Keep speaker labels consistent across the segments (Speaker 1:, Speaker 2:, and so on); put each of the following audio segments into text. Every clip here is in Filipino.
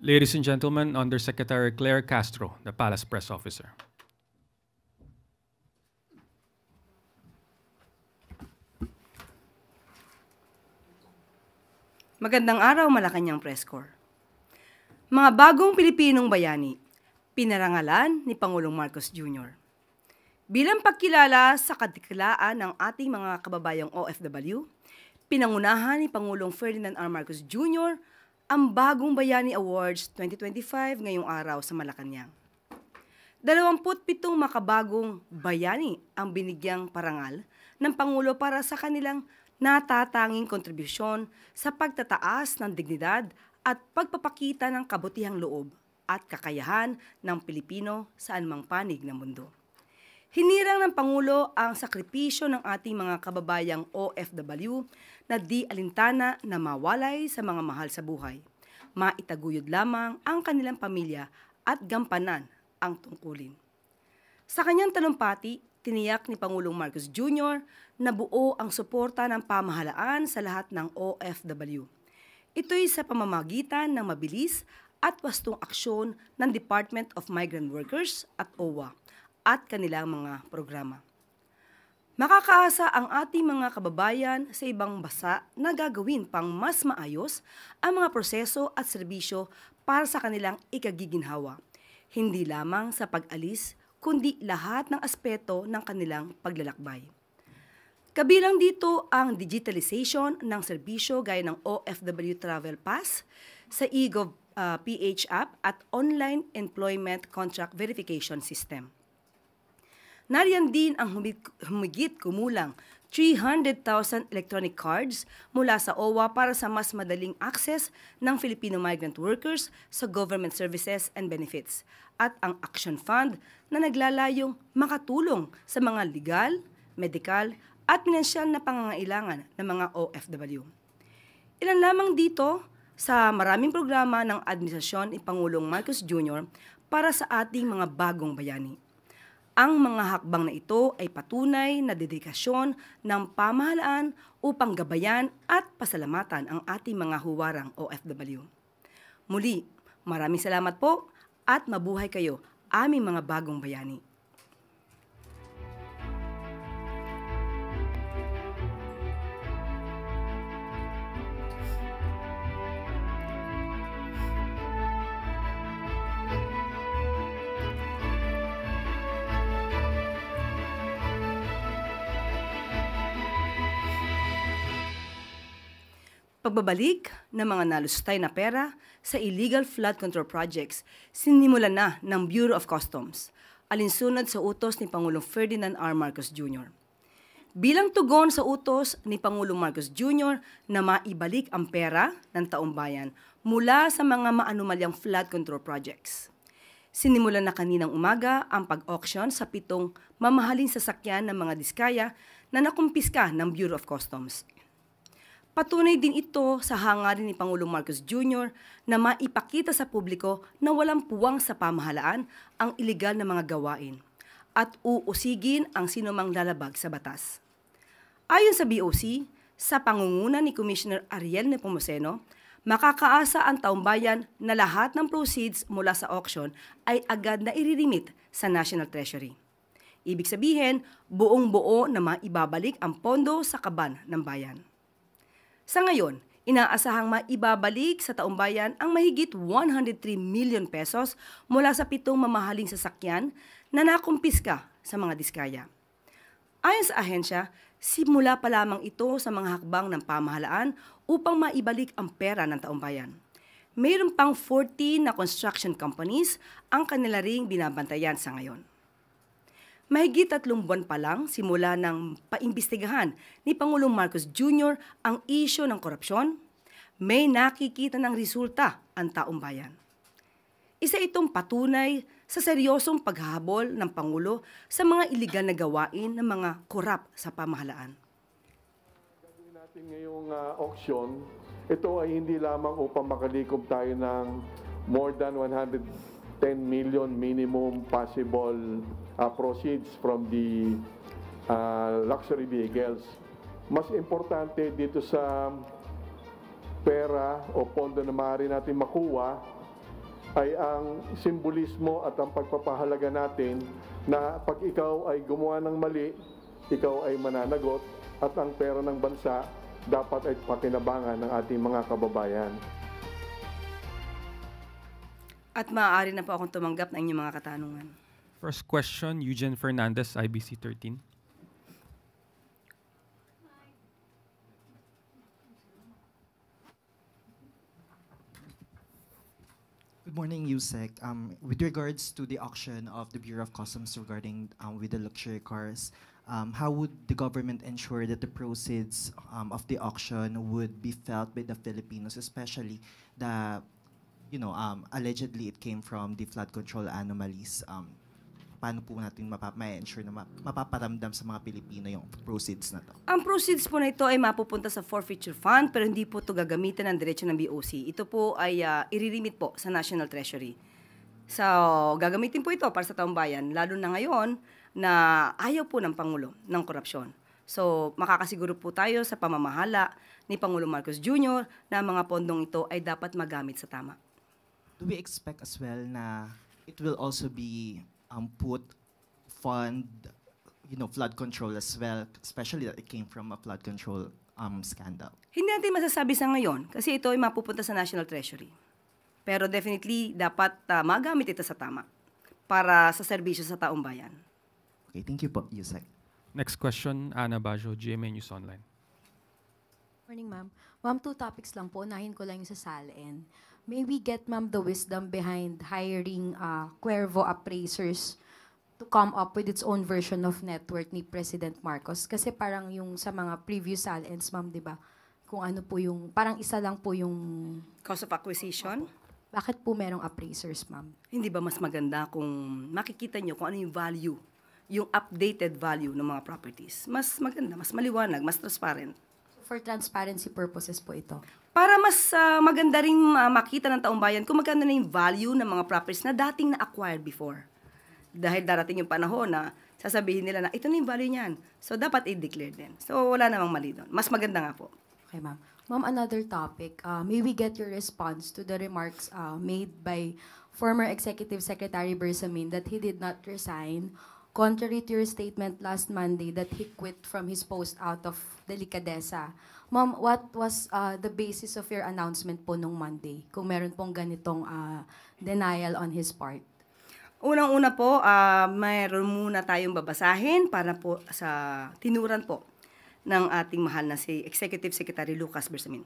Speaker 1: Ladies and gentlemen, Undersecretary Claire Castro, the Palace Press Officer.
Speaker 2: Magandang araw, Malacanang Press Corps. Mga bagong Pilipinong bayani, pinarangalan ni Pangulong Marcos Jr. Bilang pagkilala sa katikilaan ng ating mga kababayang OFW, pinangunahan ni Pangulong Ferdinand R. Marcos Jr. ang Bagong Bayani Awards 2025 ngayong araw sa Malacanang. 27 makabagong bayani ang binigyang parangal ng Pangulo para sa kanilang natatanging kontribusyon sa pagtataas ng dignidad at pagpapakita ng kabutihang loob at kakayahan ng Pilipino sa anumang panig ng mundo. Hinirang ng Pangulo ang sakripisyo ng ating mga kababayang OFW na di alintana na mawalay sa mga mahal sa buhay, maitaguyod lamang ang kanilang pamilya at gampanan ang tungkulin. Sa kanyang talumpati, tiniyak ni Pangulong Marcos Jr. na buo ang suporta ng pamahalaan sa lahat ng OFW. Ito'y sa pamamagitan ng mabilis at wastong aksyon ng Department of Migrant Workers at OWA at kanilang mga programa. Makakaasa ang ating mga kababayan sa ibang bansa na gagawin pang mas maayos ang mga proseso at serbisyo para sa kanilang ikagiginhawa, hindi lamang sa pag-alis, kundi lahat ng aspeto ng kanilang paglalakbay. Kabilang dito ang digitalization ng serbisyo gaya ng OFW Travel Pass sa eGov PH app at online employment contract verification system. Nariyan din ang humigit kumulang 300,000 electronic cards mula sa OWA para sa mas madaling access ng Filipino migrant workers sa government services and benefits at ang Action Fund na naglalayong makatulong sa mga legal, medical at pinansyal na pangangailangan ng mga OFW. Ilan lamang dito sa maraming programa ng administrasyon ni Pangulong Marcos Jr. para sa ating mga bagong bayani. Ang mga hakbang na ito ay patunay na dedikasyon ng pamahalaan upang gabayan at pasalamatan ang ating mga huwarang OFW. Muli, maraming salamat po at mabuhay kayo, aming mga bagong bayani. Pagbabalik ng mga nalustay na pera sa illegal flood control projects, sinimulan na ng Bureau of Customs, alinsunod sa utos ni Pangulong Ferdinand R. Marcos Jr. Bilang tugon sa utos ni Pangulong Marcos Jr. na maibalik ang pera ng taong bayan mula sa mga maanumalyang flood control projects. Sinimulan na kaninang umaga ang pag-auction sa 7 mamahaling sasakyan ng mga diskaya na nakumpiska ng Bureau of Customs. Patunay din ito sa hangarin ni Pangulong Marcos Jr. na maipakita sa publiko na walang puwang sa pamahalaan ang iligal na mga gawain at uusigin ang sinumang lalabag sa batas. Ayon sa BOC, sa pangunguna ni Commissioner Ariel Nepomuceno, makakaasa ang taong bayan na lahat ng proceeds mula sa auction ay agad na iririmit sa National Treasury. Ibig sabihin, buong-buo na maibabalik ang pondo sa kaban ng bayan. Sa ngayon, inaasahang maibabalik sa taong bayan ang mahigit 103 million pesos mula sa 7 mamahaling sasakyan na nakumpiska sa mga diskaya. Ayon sa ahensya, simula pa lamang ito sa mga hakbang ng pamahalaan upang maibalik ang pera ng taong bayan. Mayroon pang 14 na construction companies ang kanila ring binabantayan sa ngayon. Mahigit 3 buwan pa lang simula ng paimbestigahan ni Pangulong Marcos Jr. ang isyu ng korupsyon, may nakikita ng resulta ang taong bayan. Isa itong patunay sa seryosong paghahabol ng Pangulo sa mga iligal na gawain ng mga korap sa pamahalaan.
Speaker 3: Gagawin natin ngayong auction, ito ay hindi lamang upang makalikom tayo ng more than 110 million minimum possible proceeds from the luxury vehicles. Mas importante dito sa pera o pondo na maaari natin makuha ay ang simbolismo at ang pagpapahalaga natin na pag ikaw ay gumawa ng mali, ikaw ay mananagot at ang pera ng bansa dapat ay pakinabangan ng ating mga kababayan.
Speaker 2: At maaari na po akong tumanggap ng inyong mga katanungan.
Speaker 1: First question, Eugene Fernandez, IBC 13.
Speaker 4: Good morning, Yusek. With regards to the auction of the Bureau of Customs regarding with the luxury cars, how would the government ensure that the proceeds of the auction would be felt by the Filipinos, especially the, allegedly it came from the flood control anomalies? Paano po natin ma-ensure na mapaparamdam sa mga Pilipino yung proceeds na to?
Speaker 2: Ang proceeds po na ito ay mapupunta sa forfeiture fund pero hindi po ito gagamitin ng diretso ng BOC. Ito po ay iririmit po sa National Treasury. So, gagamitin po ito para sa taong bayan, lalo na ngayon na ayaw po ng Pangulo ng korupsyon. So, makakasiguro po tayo sa pamamahala ni Pangulong Marcos Jr. na mga pondong ito ay dapat magamit sa tama.
Speaker 4: Do we expect as well na it will also be fund, flood control as well, especially that it came from a flood control scandal?
Speaker 2: Hindi natin masasabi sa ngayon kasi ito ay mapupunta sa National Treasury. Pero definitely dapat magamit ito sa tama para sa serbisyo sa taong bayan.
Speaker 4: Okay, thank you po, Yusek.
Speaker 1: Next question, Ana Bajo, GMA News Online.
Speaker 5: Morning, ma'am. Ma'am, 2 topics lang po. Unahin ko lang yung sa SALN. May we get, ma'am, the wisdom behind hiring Cuervo appraisers to come up with its own version of net worth ni President Marcos? Kasi parang yung sa mga previous SALNs, ma'am, di ba? Kung ano po yung, parang isa lang po yung...
Speaker 2: Cost of acquisition?
Speaker 5: Bakit po merong appraisers, ma'am?
Speaker 2: Hindi ba mas maganda kung makikita nyo kung ano yung value, yung updated value ng mga properties? Mas maganda, mas maliwanag, mas transparent.
Speaker 5: For transparency purposes po ito.
Speaker 2: Para mas maganda rin makita ng taong bayan kung magkano na yung value ng mga properties na dating na-acquired before. Dahil darating yung panahon na sasabihin nila na ito na yung value niyan. So, dapat i-declare din. So, wala namang mali doon. Mas maganda nga po.
Speaker 5: Okay, ma'am. Ma'am, another topic. May we get your response to the remarks made by former Executive Secretary Bersamin that he did not resign, contrary to your statement last Monday that he quit from his post out of delikadesa. Ma'am, what was the basis of your announcement po nung Monday? Kung meron pong ganitong denial on his part.
Speaker 2: Unang-una po, mayroon muna tayong babasahin para po sa tinuran po ng ating mahal na si Executive Secretary Lucas Bersamin.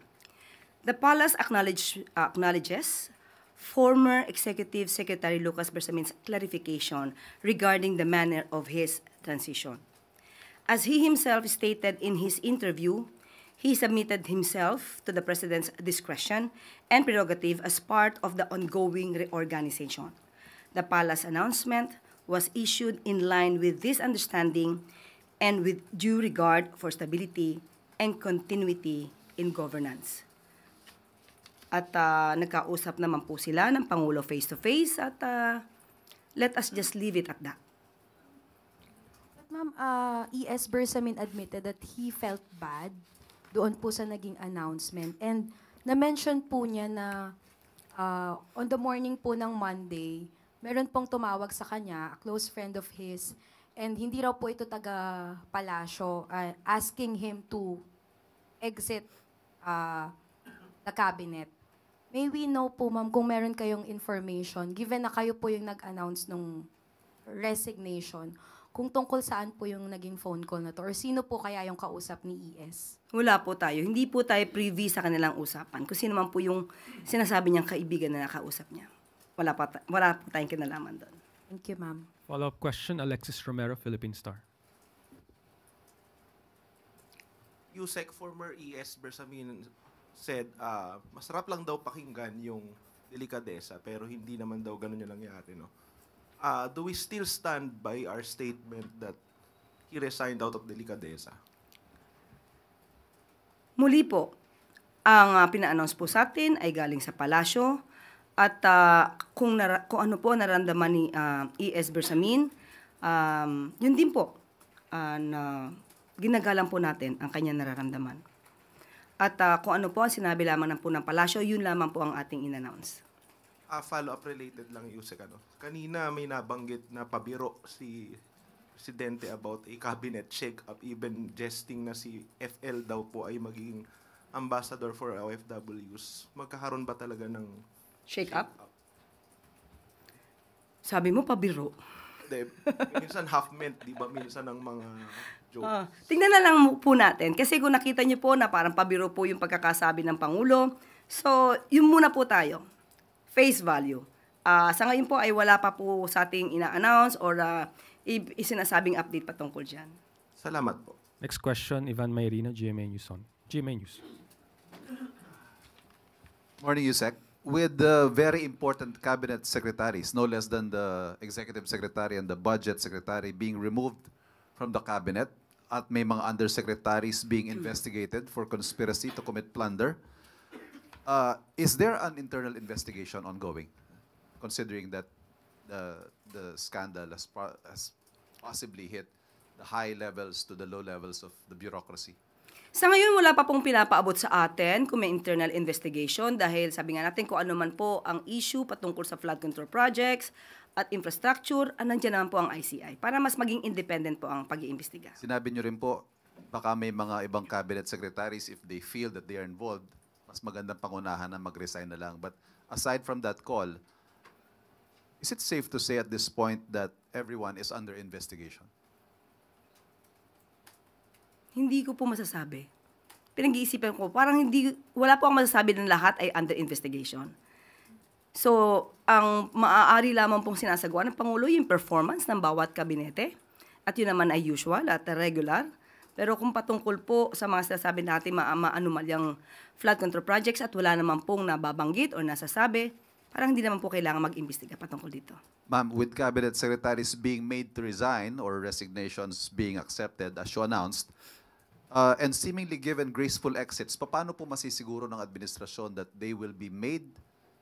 Speaker 2: The Palace acknowledges former Executive Secretary Lucas Bersamin's clarification regarding the manner of his transition. As he himself stated in his interview, he submitted himself to the President's discretion and prerogative as part of the ongoing reorganization. The Palace announcement was issued in line with this understanding and with due regard for stability and continuity in governance. At nagkausap naman po sila ng Pangulo face-to-face at let us just leave it at that.
Speaker 5: But ma'am, E.S. Bersamin admitted that he felt bad doon po sa naging announcement. And na-mention po niya na on the morning po ng Monday, meron pong tumawag sa kanya, a close friend of his, and hindi raw po ito taga Palasyo, asking him to exit the cabinet. May we know po, ma'am, kung meron kayong information, given na kayo po yung nag-announce nung resignation, kung tungkol saan po yung naging phone call na to, or sino po kaya yung kausap ni ES?
Speaker 2: Wala po tayo. Hindi po tayo privy sa kanilang usapan. Kung sino man po yung sinasabi niyang kaibigan na nakausap niya. Wala po tayong kinalaman doon.
Speaker 5: Thank you, ma'am.
Speaker 1: Follow-up question, Alexis Romero, Philippine Star.
Speaker 6: Yusek, former ES Bersamin said, masarap lang daw pakinggan yung delikadesa, pero hindi naman daw ganun yung nangyari, no? Do we still stand by our statement that he resigned out of delikadesa?
Speaker 2: Muli po, ang pina-announce po sa atin ay galing sa palasyo at kung ano po naramdaman ni E.S. Bersamin, yun din po na ginagalang po natin ang kanyang nararamdaman. At kung ano po ang sinabi lamang ng palasyo, yun lamang po ang ating in-announce.
Speaker 6: Follow-up related lang, Yusek. Kanina may nabanggit na pabiro si Presidente about a cabinet shake-up, even jesting na si FL daw po ay magiging ambassador for OFWs. Magkakaroon ba talaga ng
Speaker 2: Shake up? Sabi mo, pabiro.
Speaker 6: Hindi, minsan half-meant, di ba? Minsan ng mga jokes.
Speaker 2: Tingnan na lang po natin. Kasi kung nakita niyo po na parang pabiro po yung pagkakasabi ng Pangulo, so yun muna po tayo. Face value. Sa ngayon po ay wala pa po sa ating ina-announce or isinasabing update patungkol dyan.
Speaker 6: Salamat po.
Speaker 1: Next question, Ivan Mayrina, GMA News on. GMA News.
Speaker 7: Morning, Yusek. With the very important cabinet secretaries, no less than the executive secretary and the budget secretary being removed from the cabinet at may mga undersecretaries being investigated for conspiracy to commit plunder, is there an internal investigation ongoing, considering that the scandal has possibly hit the high levels to the low levels of the bureaucracy?
Speaker 2: Sa ngayon, wala pa pong pinapaabot sa atin kung may internal investigation dahil sabi nga natin kung ano man po ang issue patungkol sa flood control projects at infrastructure, nandiyan naman po ang ICI para mas maging independent po ang pag-iimbestiga.
Speaker 7: Sinabi niyo rin po, baka may mga ibang cabinet secretaries, if they feel that they are involved, mas magandang pangunahan na mag-resign na lang. But aside from that call, is it safe to say at this point that everyone is under investigation?
Speaker 2: Hindi ko po masasabi. Pinag-iisipan ko, parang wala po ang masasabi ng lahat ay under investigation. So, ang maaari lamang pong sinasagawa ng Pangulo yung performance ng bawat kabinete. At yun naman ay usual at regular. Pero kung patungkol po sa mga sinasabi natin maanumalyang flood control projects at wala naman pong nababanggit o nasasabi, parang hindi naman po kailangan mag-imbestiga patungkol dito.
Speaker 7: Ma'am, with cabinet secretaries being made to resign or resignations being accepted as you announced, and seemingly given graceful exits, paano po masisiguro ng administrasyon that they will be made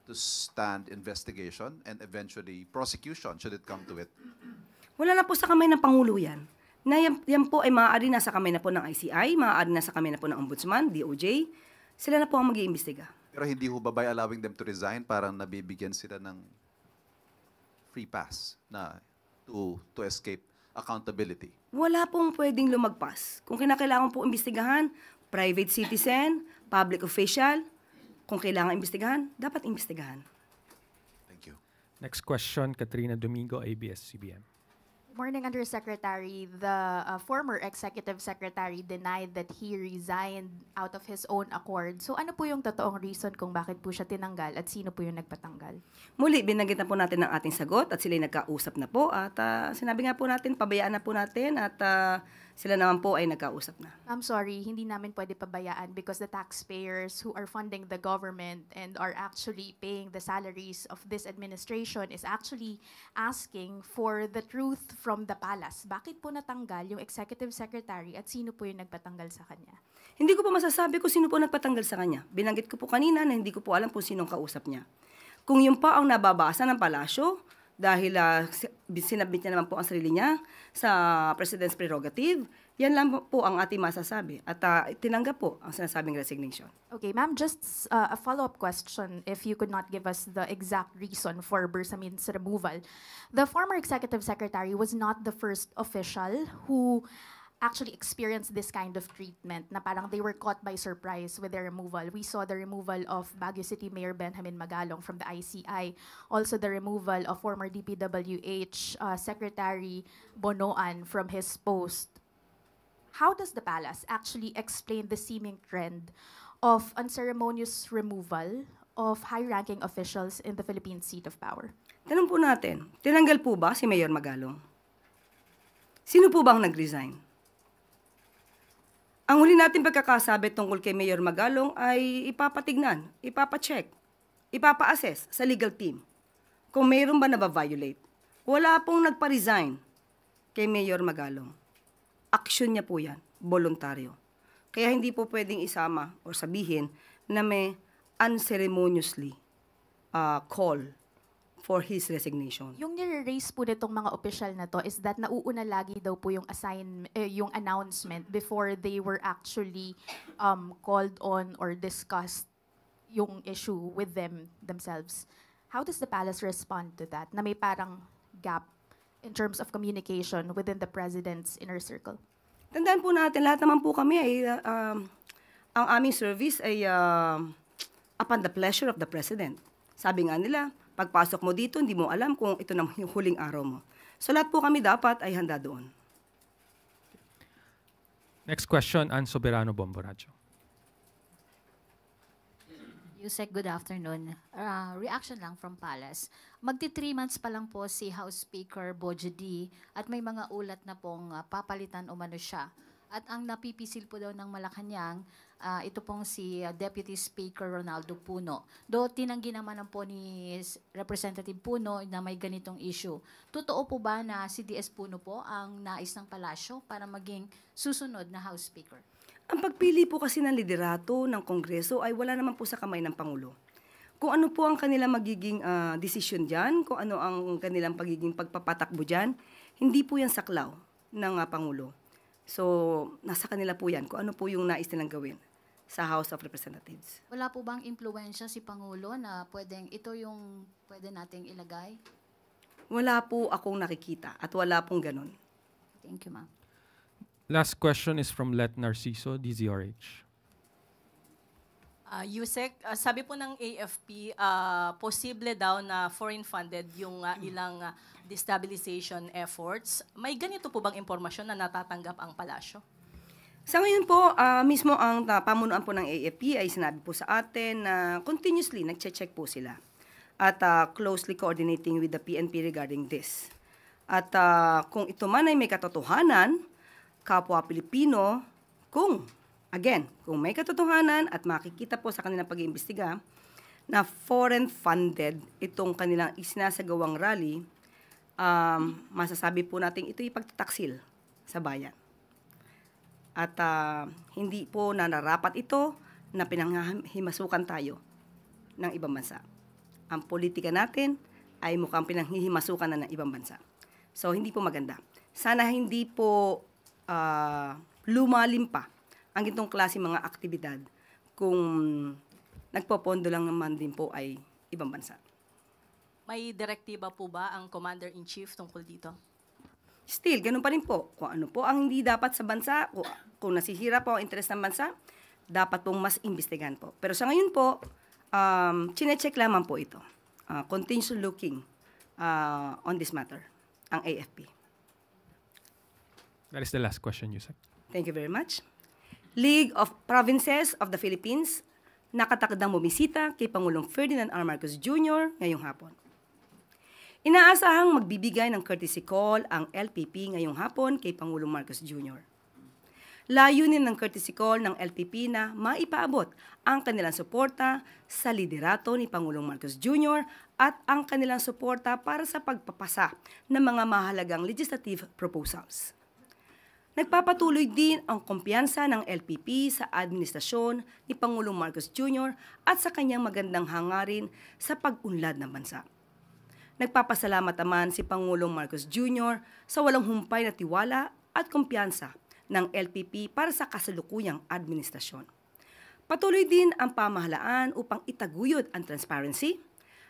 Speaker 7: to stand investigation and eventually prosecution should it come to it?
Speaker 2: Wala na po sa kamay ng Pangulo yan. Yan po ay maaari na sa kamay na po ng ICI, maaari na sa kamay na po ng Ombudsman, DOJ. Sila na po ang mag-iimbestiga.
Speaker 7: Pero hindi ho ba by allowing them to resign, parang nabibigyan sila ng free pass na to escape accountability?
Speaker 2: Wala pong pwedeng lumagpas. Kung kinakailangan po imbestigahan, private citizen, public official, kung kailangan imbestigahan, dapat imbestigahan.
Speaker 7: Thank you.
Speaker 1: Next question, Katrina Domingo, ABS-CBN.
Speaker 8: Morning, Undersecretary. The former Executive Secretary denied that he resigned out of his own accord. So ano po yung totoong reason kung bakit po siya tinanggal at sino po yung nagpatanggal?
Speaker 2: Muli, binanggit na po natin ang ating sagot at sila'y nagkausap na po. At sinabi nga po natin, pabayaan na po natin at sila naman po ay nagkausap na.
Speaker 8: I'm sorry, hindi namin pwede pabayaan because the taxpayers who are funding the government and are actually paying the salaries of this administration is actually asking for the truth from the palace. Bakit po natanggal yung executive secretary at sino po yung nagpatanggal sa kanya?
Speaker 2: Hindi ko po masasabi kung sino po nagpatanggal sa kanya. Binanggit ko po kanina na hindi ko po alam kung sinong kausap niya. Kung yun pa ang nababasa ng palasyo, dahil sinabit niya naman po ang sarili niya sa President's prerogative, yan lang po ang ating masasabi. At tinanggap po ang sinasabing resignation.
Speaker 8: Okay, ma'am, just a follow-up question if you could not give us the exact reason for Bersamin's removal. The former executive secretary was not the first official who actually experienced this kind of treatment na parang they were caught by surprise with their removal. We saw the removal of Baguio City Mayor Benjamin Magalong from the ICI, also the removal of former DPWH Secretary Bonoan from his post. How does the palace actually explain the seeming trend of unceremonious removal of high-ranking officials in the Philippine seat of power?
Speaker 2: Tanong po natin, tinanggal po ba si Mayor Magalong? Sino po bang nag-resign? Ang huli natin pagkakasabi tungkol kay Mayor Magalong ay ipapatignan, ipapacheck, ipapa-assess sa legal team kung mayroon ba na-violate. Wala pong nagpa-resign kay Mayor Magalong. Aksyon niya po yan, voluntaryo. Kaya hindi po pwedeng isama o sabihin na may unceremoniously call for his resignation.
Speaker 8: Yung nire-raise po nitong mga opisyal na to is that nauuna lagi daw po yung yung announcement before they were actually called on or discussed yung issue with themselves. How does the palace respond to that? Na may parang gap in terms of communication within the president's inner circle?
Speaker 2: Tandaan po natin, lahat naman po kami ay, ang aming service ay upon the pleasure of the president. Sabi nga nila, pagpasok mo dito, hindi mo alam kung ito na yung huling araw mo. So lahat po kami dapat ay handa doon.
Speaker 1: Next question, Ann Soberano Bomboracho.
Speaker 9: Yusek, good afternoon. Reaction lang from Palace. Magti 3 months pa lang po si House Speaker Bojo D at may mga ulat na pong papalitan umano siya. At ang napipisil po daw ng Malacanang, ito pong si Deputy Speaker Ronaldo Puno. Do tinanggi naman po ni Representative Puno na may ganitong issue. Totoo po ba na si DS Puno po ang nais ng palasyo para maging susunod na House Speaker?
Speaker 2: Ang pagpili po kasi ng liderato ng Kongreso ay wala naman po sa kamay ng Pangulo. Kung ano po ang kanilang magiging desisyon dyan, kung ano ang kanilang pagiging pagpapatakbo dyan, hindi po yan saklaw ng Pangulo. So, nasa kanila po yan, kung ano po yung nais nilang gawin sa House of Representatives.
Speaker 9: Wala po bang impluwensya si Pangulo na pwedeng ito yung pwede nating ilagay?
Speaker 2: Wala po akong nakikita at wala pong ganun.
Speaker 9: Thank you, ma'am.
Speaker 1: Last question is from Let Narciso, DZRH.
Speaker 10: Yusek, sabi po ng AFP, posible daw na foreign-funded yung ilang destabilization efforts. May ganito po bang impormasyon na natatanggap ang palasyo?
Speaker 2: Sa ngayon po, mismo ang pamunuan po ng AFP ay sinabi po sa atin na continuously nagche-check po sila at closely coordinating with the PNP regarding this. At kung ito man ay may katotohanan, kapwa Pilipino, kung may katotohanan at makikita po sa kanilang pag-iimbestiga na foreign-funded itong kanilang isinasagawang rally, masasabi po natin ito ipagtataksil sa bayan. At hindi po nararapat ito na pinanghimasukan tayo ng ibang bansa. Ang politika natin ay mukhang pinanghihimasukan na ng ibang bansa. So, hindi po maganda. Sana hindi po lumalim pa ang itong klase mga aktibidad kung nagpopondo lang naman din po ay ibang bansa.
Speaker 10: May direktiba po ba ang Commander-in-Chief tungkol dito?
Speaker 2: Still, ganun pa rin po. Kung ano po ang hindi dapat sa bansa, kung nasisira po ang interes ng bansa, dapat pong mas imbestigahan po. Pero sa ngayon po, chinecheck lamang po ito. Continuously looking on this matter, ang AFP.
Speaker 1: That is the last question, Yusek.
Speaker 2: Thank you very much. League of Provinces of the Philippines, nakatakdang bumisita kay Pangulong Ferdinand R. Marcos Jr. ngayong hapon. Inaasahang magbibigay ng courtesy call ang LPP ngayong hapon kay Pangulong Marcos Jr. Layunin ng courtesy call ng LPP na maipaabot ang kanilang suporta sa liderato ni Pangulong Marcos Jr. at ang kanilang suporta para sa pagpapasa ng mga mahalagang legislative proposals. Nagpapatuloy din ang kumpiyansa ng LPP sa administrasyon ni Pangulong Marcos Jr. at sa kanyang magandang hangarin sa pag-unlad ng bansa. Nagpapasalamat naman si Pangulong Marcos Jr. sa walang humpay na tiwala at kumpiyansa ng LPP para sa kasalukuyang administrasyon. Patuloy din ang pamahalaan upang itaguyod ang transparency,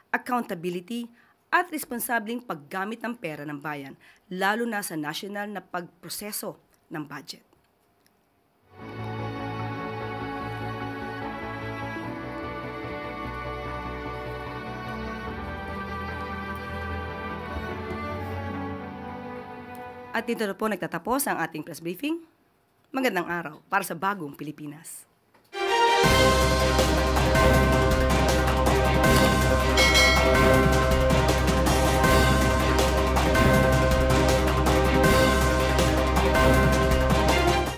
Speaker 2: accountability, at responsableng paggamit ng pera ng bayan, lalo na sa national na pagproseso ng budget. At dito na po nagtatapos ang ating press briefing. Magandang araw para sa bagong Pilipinas.